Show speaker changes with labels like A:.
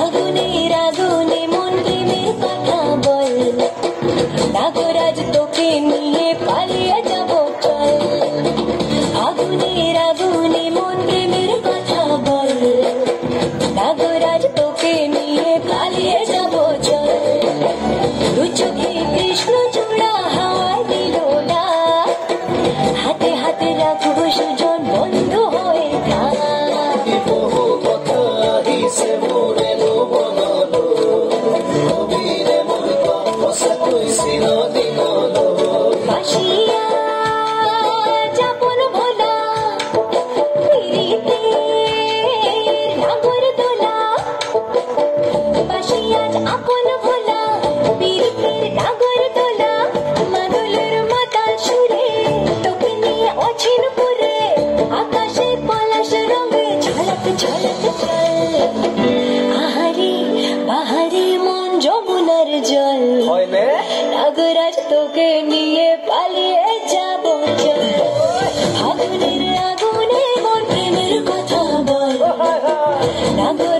A: আগুনের আগুনে মন প্রেমের কথা বল, নাগরাজ তোকে নিয়ে পালিয়ে যাব চল। আগুনের আগুনে মন প্রেমের কথা বল, নাগরাজ তোকে নিয়ে পালিয়ে যাব চল। দু চোখে কৃষ্ণ চূড়া হাওয়ায় দিল না, হাতে হাতে রাখবো সুজন বন্ধু হয়ে থাক। বাসিয়া যাপন ভোলা পিরিতের নাগর দোলা, বাসিয়া আপন ভোলা পিরিতের নাগর দোলা। মাদলের মাতাল সুরে তোকে নিয়ে অচিন পুরে, আকাশে পলাশ রঙে ঝলক ঝলক চল। আহারে বাহারে মন যমুনার জল, নাগরাজ তোকে নিয়ে পালিয়ে যাব চল। আগুনের আগুনে মন প্রেমের কথা বল, নাগরাজ